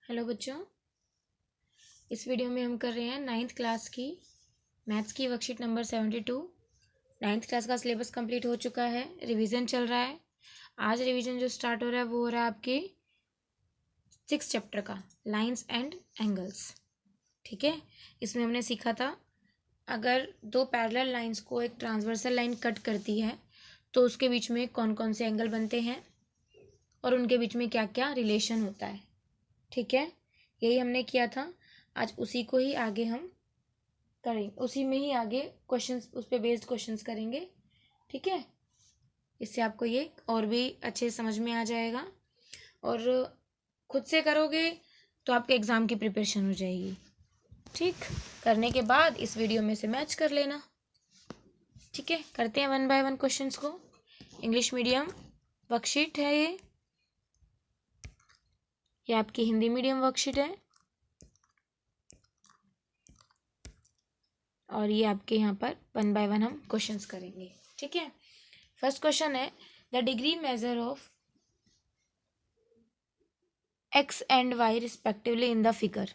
Hello बच्चों, इस video में हम कर रहे हैं 9th क्लास की मैथ्स की वर्कशीट नंबर 72। 9th क्लास का सिलेबस कंप्लीट हो चुका है, रिवीजन चल रहा है। आज रिवीजन जो स्टार्ट हो रहा है वो हो रहा है आपके 6th चैप्टर का लाइंस एंड एंगल्स। ठीक है, इसमें हमने सीखा था अगर दो पैरेलल लाइंस को एक ट्रांसवर्सल लाइन कट करती है तो उसके बीच में कौन कौन से एंगल बनते हैं और उनके बीच में क्या क्या रिलेशन होता है। ठीक है, यही हमने किया था। आज उसी को ही आगे हम करेंगे, उसी में ही आगे क्वेश्चंस, उस पे बेस्ड क्वेश्चंस करेंगे। ठीक है, इससे आपको ये और भी अच्छे समझ में आ जाएगा और खुद से करोगे तो आपके एग्ज़ाम की प्रिपरेशन हो जाएगी। ठीक, करने के बाद इस वीडियो में से मैच कर लेना। ठीक है, करते हैं 1 बाय 1 क्वेश्चंस को। इंग्लिश मीडियम वर्कशीट है ये आपकी हिंदी मीडियम वर्कशीट है और ये आपके यहाँ पर 1 बाय 1 हम क्वेश्चंस करेंगे। ठीक है, फर्स्ट क्वेश्चन है the degree measure of X and Y respectively in the figure.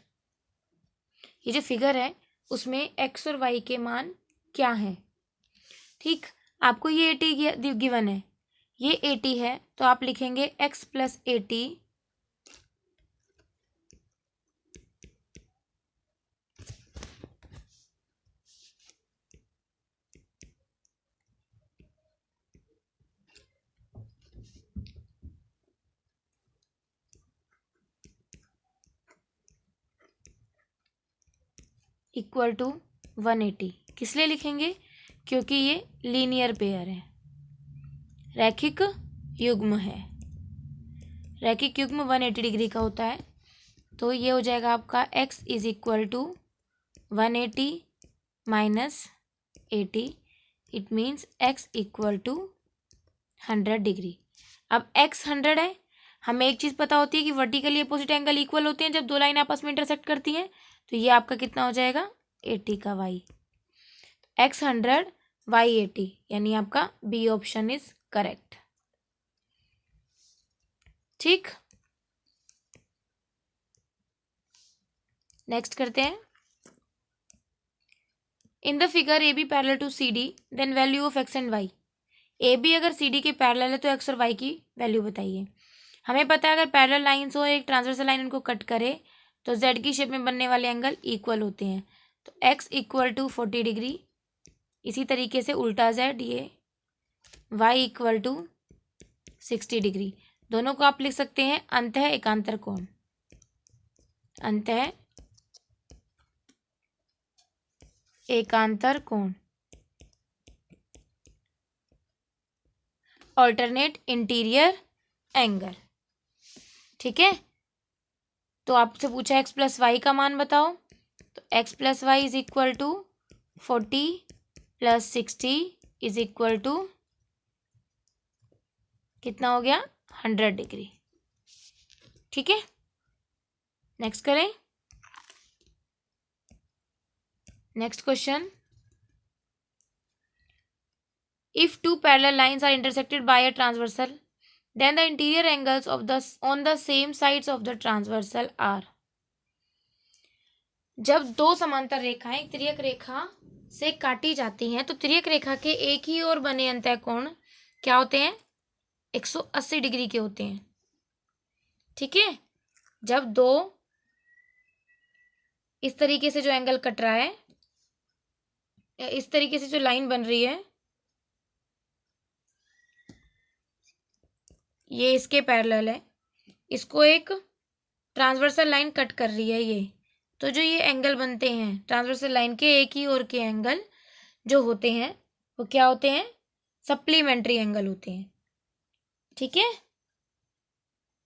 ये जो फिगर है उसमें एक्स और वाई के मान क्या हैं। ठीक, आपको ये 80 गिवन है, ये 80 है तो आप लिखेंगे एक्स प्लस 80 इक्वल टू 180। किस लिए लिखेंगे? क्योंकि ये लीनियर पेयर है, रैखिक युग्म है। रैखिक युग्म 180 डिग्री का होता है, तो ये हो जाएगा आपका x is equal to 180 minus 80। It means x equal to 100 degree. अब x 100 है, हमें एक चीज़ पता होती है कि वर्टिकली अपोजिट एंगल इक्वल होते हैं जब दो लाइन आपस में इंटरसेक्ट करती हैं। तो ये आपका कितना हो जाएगा 80 का y। x 100 y 80, यानी आपका बी ऑप्शन इज करेक्ट। ठीक, नेक्स्ट करते हैं। In the figure A B parallel to C D then value of X and Y. A B अगर सी डी के पैरेलल है तो एक्स और वाई की वैल्यू बताइए। हमें पता है अगर पैरेलल लाइन्स हो, एक ट्रांसवर्सल लाइन उनको कट करे तो जेड की शेप में बनने वाले एंगल इक्वल होते हैं। तो एक्स इक्वल टू 40 डिग्री, इसी तरीके से उल्टा जेड ये वाई इक्वल टू 60 डिग्री। दोनों को आप लिख सकते हैं अंतः एकांतर कोण। अंतः एकांतर कोण, ऑल्टरनेट इंटीरियर एंगल। ठीक है, तो आपसे पूछा एक्स प्लस वाई का मान बताओ, तो X plus Y is equal to 40 plus 60 is equal to कितना हो गया 100 डिग्री। ठीक है, नेक्स्ट करें। Next question, if two parallel lines are intersected by a transversal then the interior angles of the on the same sides of the transversal are। जब दो समांतर रेखाएं तिर्यक रेखा से काटी जाती हैं तो तिर्यक रेखा के एक ही ओर बने अंतः कोण क्या होते हैं 180 डिग्री के होते हैं। ठीक है, जब दो इस तरीके से जो एंगल कट रहा है, इस तरीके से जो लाइन बन रही है ये इसके पैरेलल है, इसको एक ट्रांसवर्सल लाइन कट कर रही है ये, तो जो ये एंगल बनते हैं ट्रांसवर्सल लाइन के एक ही ओर के एंगल जो होते हैं वो क्या होते हैं सप्लीमेंट्री एंगल होते हैं। ठीक है,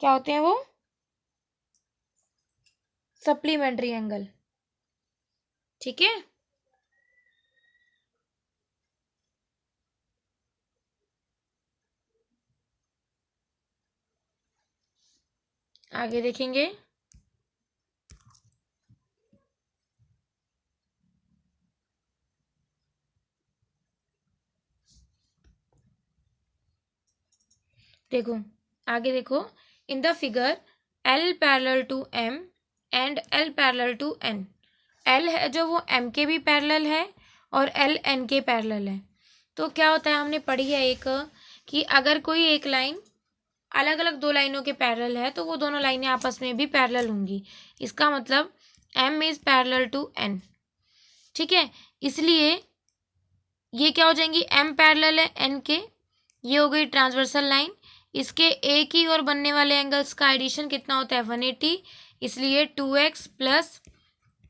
क्या होते हैं वो सप्लीमेंट्री एंगल। ठीक है, आगे देखेंगे। देखो आगे देखो, in the figure L parallel to M and L parallel to N. L है जो वो एम के भी पैरेलल है और एल एन के पैरेलल है। तो क्या होता है, हमने पढ़ी है एक कि अगर कोई एक लाइन अलग अलग दो लाइनों के पैरेलल है तो वो दोनों लाइनें आपस में भी पैरेलल होंगी। इसका मतलब M is parallel to N. ठीक है, इसलिए ये क्या हो जाएंगी, एम पैरेलल है एन के, ये हो गई ट्रांसवर्सल लाइन। इसके एक ही ओर बनने वाले एंगल्स का एडिशन कितना होता है, 180। इसलिए 2x plus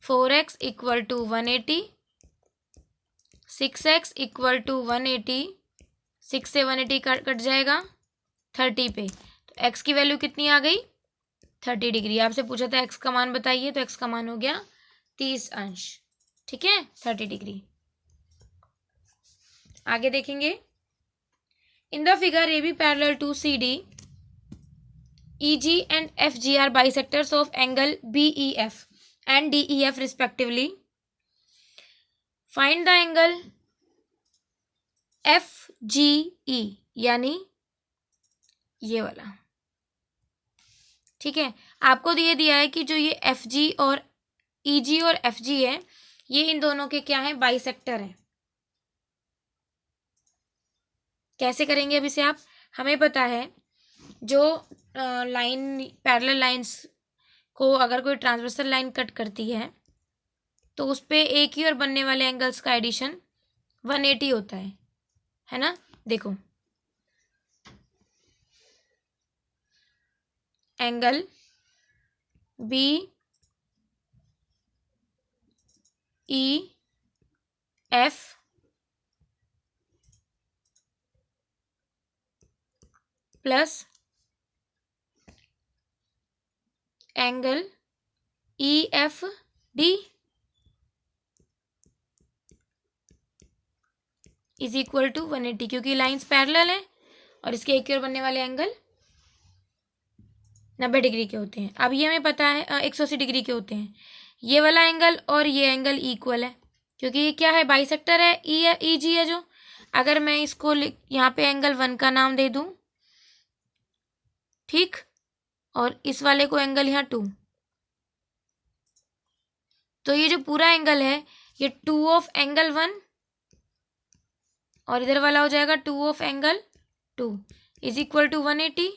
4x equal to 180, 6x equal to 180, 6 से 180 कट जाएगा 30 पे, तो x की वैल्यू कितनी आ गई, 30 डिग्री। आपसे पूछा था x का मान बताइए, तो x का मान हो गया 30 अंश। ठीक है, 30 डिग्री। आगे देखेंगे, in the figure A B parallel to C D, E G and F G are bisectors of angle B E F and D E F respectively. Find the angle F G E, यानी ये वाला। ठीक है, आपको ये दिया है कि जो ये एफ जी और ई जी और एफ जी है, ये इन दोनों के क्या है, बाइसेक्टर है। कैसे करेंगे अब इसे आप, हमें पता है जो लाइन पैरेलल लाइंस को अगर कोई ट्रांसवर्सल लाइन कट करती है तो उस पे एक ही और बनने वाले एंगल्स का एडिशन 180 होता है ना। देखो, angle B E F plus angle E F D is equal to 180, क्योंकि लाइंस पैरेलल है और इसके एक और बनने वाले एंगल 90 डिग्री के होते हैं। अब ये हमें पता है 180 डिग्री के होते हैं। ये वाला एंगल और ये एंगल इक्वल है, क्योंकि ये क्या है, बाइसेक्टर है, ई जी है जो। अगर मैं इसको यहाँ पे एंगल 1 का नाम दे दूं, ठीक, और इस वाले को एंगल यहाँ 2, तो ये जो पूरा एंगल है ये 2 ऑफ एंगल 1 और इधर वाला हो जाएगा 2 of angle 2 is equal to 180।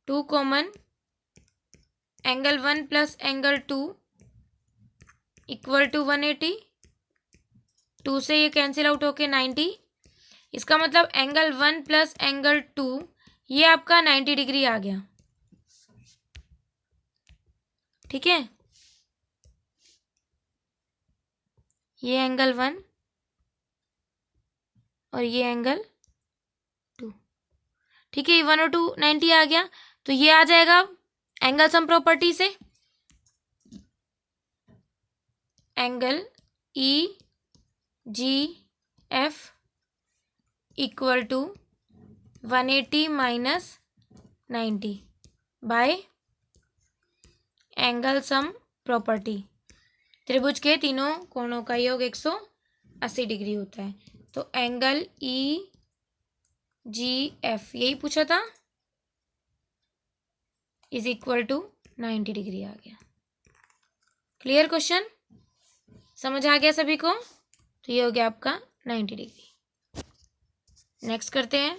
2 common, angle 1 plus angle 2 equal to 180। 2 से ये कैंसिल आउट होके 90। इसका मतलब एंगल 1 प्लस एंगल 2 ये आपका 90 डिग्री आ गया। ठीक है, ये एंगल 1 और ये एंगल 2। ठीक है, ये 1 और 2 90 आ गया, तो ये आ जाएगा एंगल सम प्रॉपर्टी से, angle E G F equal to 180 minus 90 by angle sum property. त्रिभुज के तीनों कोणों का योग 180 डिग्री होता है, तो एंगल ई जी एफ यही पूछा था, इज इक्वल टू 90 डिग्री आ गया। क्लियर क्वेश्चन, समझ आ गया सभी को, तो ये हो गया आपका 90 डिग्री। नेक्स्ट करते हैं,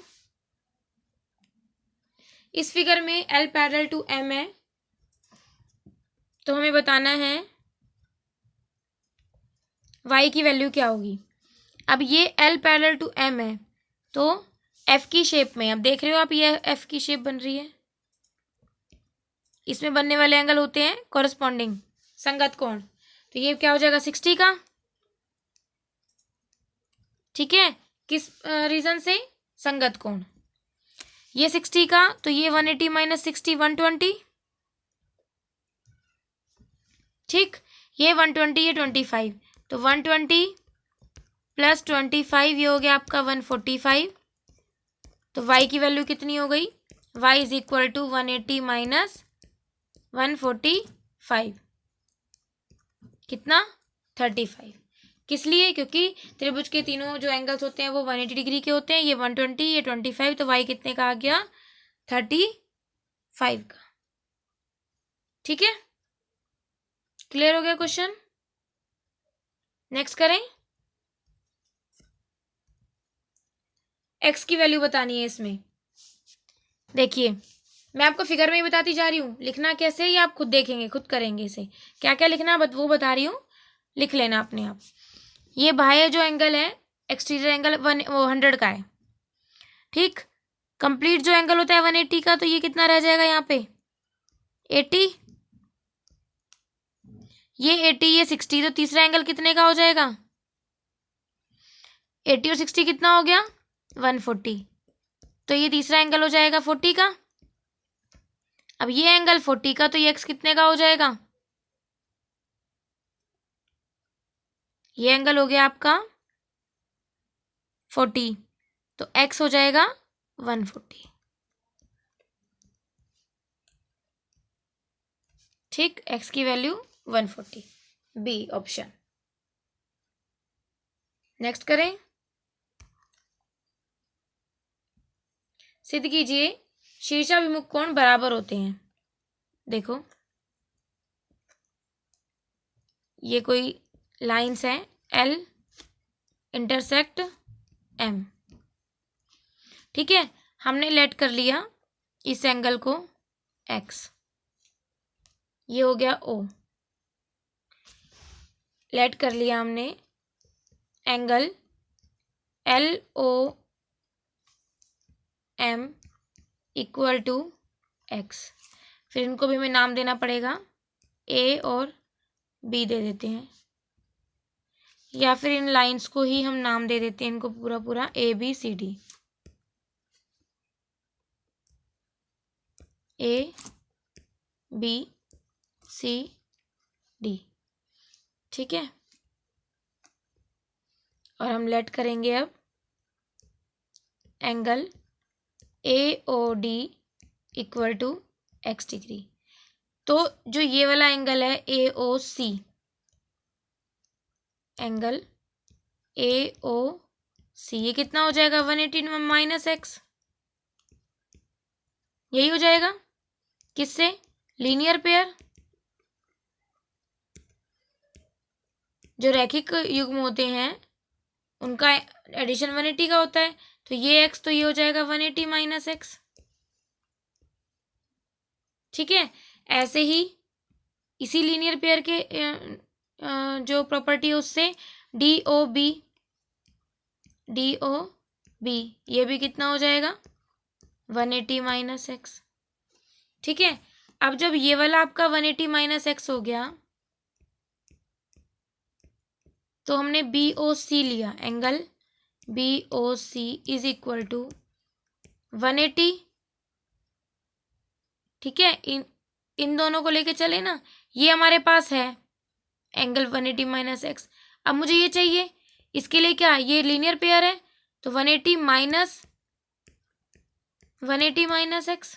इस फिगर में एल पैरेलल टू एम है, तो हमें बताना है y की वैल्यू क्या होगी। अब ये एल पैरेलल टू एम है, तो एफ की शेप में, अब देख रहे हो आप ये एफ की शेप बन रही है, इसमें बनने वाले एंगल होते हैं कॉरस्पॉन्डिंग संगत कोण, तो ये क्या हो जाएगा 60 का। ठीक है, किस रीजन से, संगत कोण, ये 60 का, तो ये 180 माइनस 60 120। ठीक, ये 120 ये 25, तो 120 प्लस 25 ये हो गया आपका 145। तो y की वैल्यू कितनी हो गई, y is equal to 180 minus 145, कितना 35। किस लिए, क्योंकि त्रिभुज के तीनों जो एंगल्स होते हैं वो 180 डिग्री के होते हैं, ये 120 ये 25, तो y कितने का आ गया 35 का। ठीक है, क्लियर हो गया क्वेश्चन। नेक्स्ट करें, एक्स की वैल्यू बतानी है इसमें। देखिए मैं आपको फिगर में ही बताती जा रही हूँ, लिखना कैसे ये आप खुद देखेंगे, खुद करेंगे। इसे क्या क्या लिखना वो बता रही हूँ, लिख लेना अपने आप। ये बाह्य जो एंगल है, एक्सटीरियर एंगल 100 का है, ठीक। कंप्लीट जो एंगल होता है 180 का, तो ये कितना रह जाएगा यहाँ पे 80, ये 80, ये 60, तो तीसरा एंगल कितने का हो जाएगा 80 और 60 कितना हो गया 140, तो ये तीसरा एंगल हो जाएगा 40 का। अब ये एंगल 40 का, तो ये एक्स कितने का हो जाएगा, ये एंगल हो गया आपका 40, तो एक्स हो जाएगा 140, ठीक। एक्स की वैल्यू 140, बी ऑप्शन। नेक्स्ट करें, सिद्ध कीजिए शीर्षाभिमुख कोण बराबर होते हैं। देखो ये कोई लाइंस हैं, एल इंटरसेक्ट एम, ठीक है। हमने लेट कर लिया इस एंगल को एक्स, ये हो गया ओ। लेट कर लिया हमने angle L O M equal to X. फिर इनको भी हमें नाम देना पड़ेगा, ए और बी दे देते हैं, या फिर इन लाइंस को ही हम नाम दे देते हैं, इनको पूरा पूरा A B C D, A B C D, ठीक है। और हम लेट करेंगे अब angle A O D equal to X degree. तो जो ये वाला एंगल है ए ओ सी, एंगल ए ओ सी, ये कितना हो जाएगा 180 माइनस एक्स, यही हो जाएगा किससे, लीनियर पेयर। जो रैखिक युग्म होते हैं उनका एडिशन 180 का होता है, तो ये एक्स, तो ये हो जाएगा 180 माइनस एक्स, ठीक है। ऐसे ही इसी लीनियर पेयर के जो प्रॉपर्टी है उससे डी ओ बी, ये भी कितना हो जाएगा 180 माइनस एक्स, ठीक है। अब जब ये वाला आपका 180 माइनस एक्स हो गया, तो हमने बी ओ सी लिया, angle B O C is equal to 180, ठीक है। इन दोनों को लेके चले ना, ये हमारे पास है एंगल 180 माइनस एक्स। अब मुझे ये चाहिए, इसके लिए क्या, ये लीनियर पेयर है, तो 180 minus X,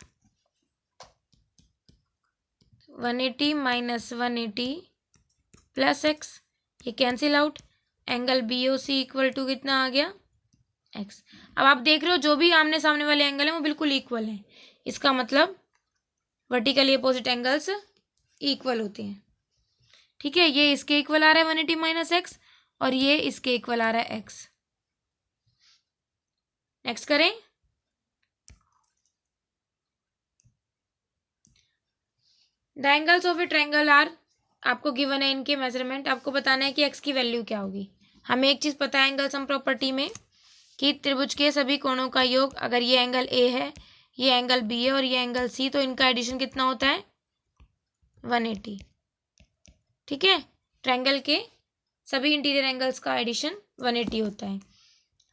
180 minus 180 plus X, ये cancel out, angle B O C equal to कितना आ गया एक्स। अब आप देख रहे हो जो भी आमने सामने वाले एंगल हैं वो बिल्कुल इक्वल हैं, इसका मतलब वर्टिकली अपोजिट एंगल्स इक्वल होते हैं, ठीक है। ये इसके इक्वल आ रहा है 180 माइनस एक्स, और ये इसके इक्वल आ रहा है एक्स। नेक्स्ट करें, the angles of a triangle are, आपको गिवन है इनके मेजरमेंट, आपको बताना है कि एक्स की वैल्यू क्या होगी। हमें एक चीज पता है एंगल सम प्रॉपर्टी में, कि त्रिभुज के सभी कोणों का योग, अगर ये एंगल ए है, ये एंगल बी है और ये एंगल सी, तो इनका एडिशन कितना होता है 180, ठीक है। ट्रायंगल के सभी इंटीरियर एंगल्स का एडिशन 180 होता है।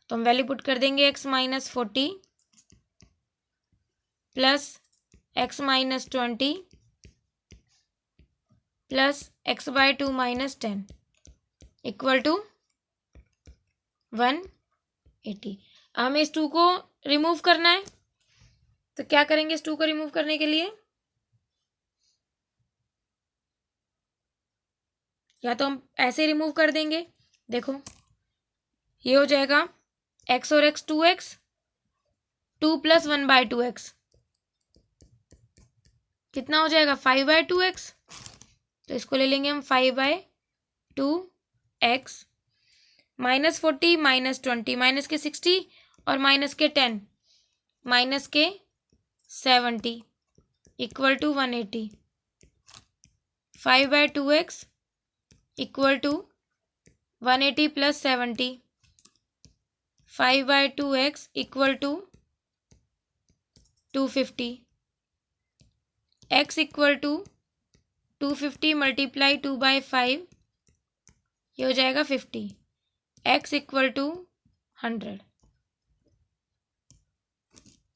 तो हम वैल्यू पुट कर देंगे X minus 40 plus X minus 20 plus X by 2 minus 10 equal to 180। हमें इस 2 को रिमूव करना है, तो क्या करेंगे इस 2 को रिमूव करने के लिए, या तो हम ऐसे रिमूव कर देंगे। देखो ये हो जाएगा एक्स और x 2x, 2 plus 1 bye 2x, कितना हो जाएगा 5/2x, तो इसको ले लेंगे हम 5/2x। -40 -20 माइनस के 60 और माइनस के 10 माइनस के 70 equal to 180। 5/2x equal to 180 plus 70। 5/2x equal to 250। x equal to 250 multiply 2/5, ये हो जाएगा 50। x equal to 100।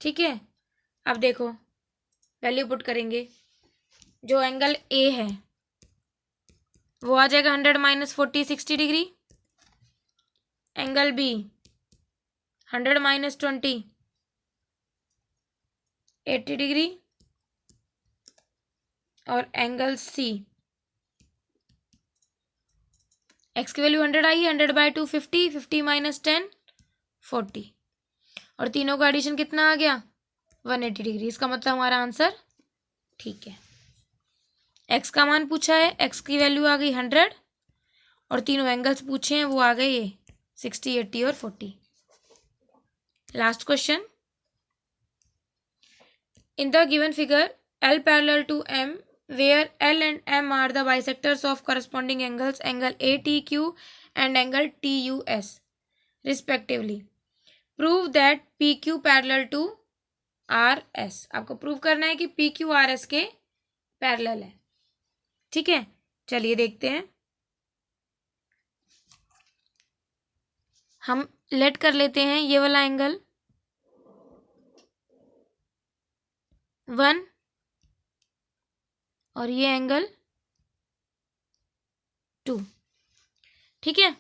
ठीक है, अब देखो वैल्यू पुट करेंगे। जो एंगल ए है वो आ जाएगा 100 - 40 60 डिग्री। Angle B 100 - 20 80 degree. और एंगल सी, एक्स की वैल्यू 100 आई, 100/2 50, 50 - 10 40, और तीनों का एडिशन कितना आ गया 180 डिग्री। इसका मतलब हमारा आंसर ठीक है। एक्स का मान पूछा है, एक्स की वैल्यू आ गई 100 और तीनों एंगल्स पूछे हैं वो आ गए ये 60 80 और 40। Last question, in the given figure L parallel to M where L and M are the bisectors of corresponding angles, angle ATQ and angle TUS respectively. Prove that PQ parallel to RS. आपको prove करना है कि PQ RS के parallel है। ठीक है, चलिए देखते हैं। हम लेट कर लेते हैं ये वाला एंगल 1 और ये एंगल 2। ठीक है,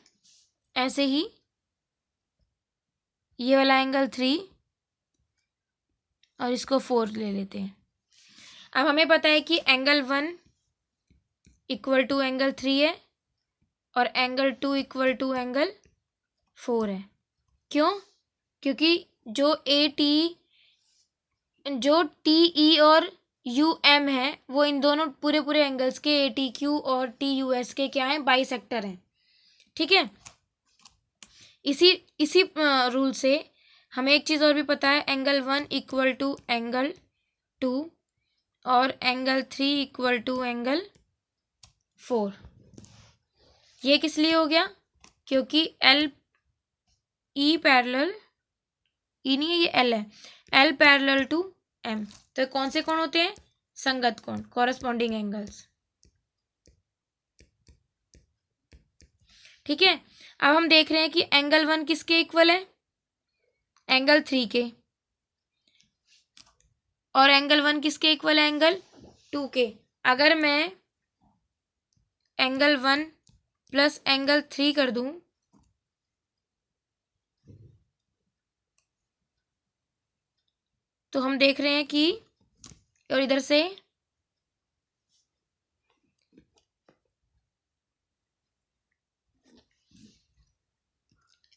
ऐसे ही ये वाला एंगल 3 और इसको 4 ले लेते हैं। अब हमें पता है कि एंगल 1 इक्वल टू एंगल 3 है और एंगल 2 इक्वल टू एंगल 4 है। क्यों? क्योंकि जो TE और UM है वो इन दोनों पूरे एंगल्स के ATQ और TUS के क्या हैं, बाइसेक्टर हैं। ठीक है, इसी रूल से हमें एक चीज़ और भी पता है, एंगल 1 इक्वल टू एंगल 2 और एंगल 3 इक्वल टू एंगल 4। ये किस लिए हो गया? क्योंकि E पैरेलल, E नहीं है ये L है, L पैरेलल टू M। तो कौन से कोण होते हैं? संगत कोण, कॉरस्पॉन्डिंग एंगल्स। ठीक है, अब हम देख रहे हैं कि एंगल 1 किसके इक्वल है? एंगल 3 के। और एंगल 1 किसके इक्वल है? एंगल 2 के। अगर मैं एंगल 1 प्लस एंगल 3 कर दूं तो हम देख रहे हैं कि, और इधर से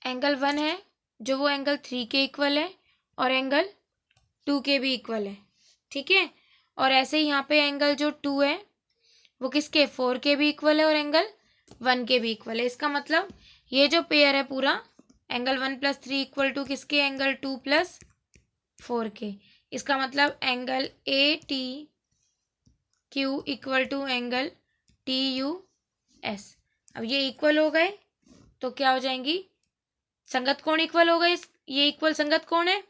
एंगल 1 है जो वो एंगल 3 के इक्वल है और एंगल 2 के भी इक्वल है। ठीक है, और ऐसे ही यहाँ पे एंगल जो 2 है वो किसके? 4 के भी इक्वल है और एंगल 1 के भी इक्वल है। इसका मतलब ये जो पेयर है पूरा, एंगल 1 + 3 इक्वल टू किसके? एंगल 2 + 4 के। इसका मतलब angle ATQ equal to angle TUS। अब ये इक्वल हो गए तो क्या हो जाएंगी? संगत कोण इक्वल हो गए, ये इक्वल संगत कोण है,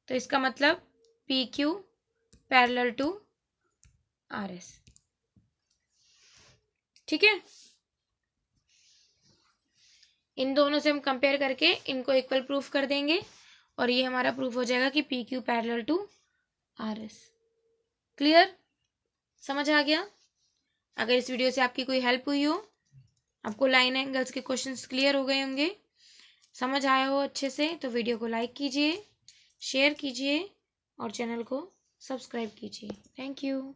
तो इसका मतलब PQ पैरेलल टू RS। ठीक है, इन दोनों से हम कंपेयर करके इनको इक्वल प्रूफ कर देंगे और ये हमारा प्रूफ हो जाएगा कि PQ parallel to RS। Clear? समझ आ गया? अगर इस वीडियो से आपकी कोई हेल्प हुई हो, आपको लाइन एंगल्स के क्वेश्चंस क्लियर हो गए होंगे, समझ आया हो अच्छे से, तो वीडियो को लाइक कीजिए, शेयर कीजिए और चैनल को सब्सक्राइब कीजिए। Thank you.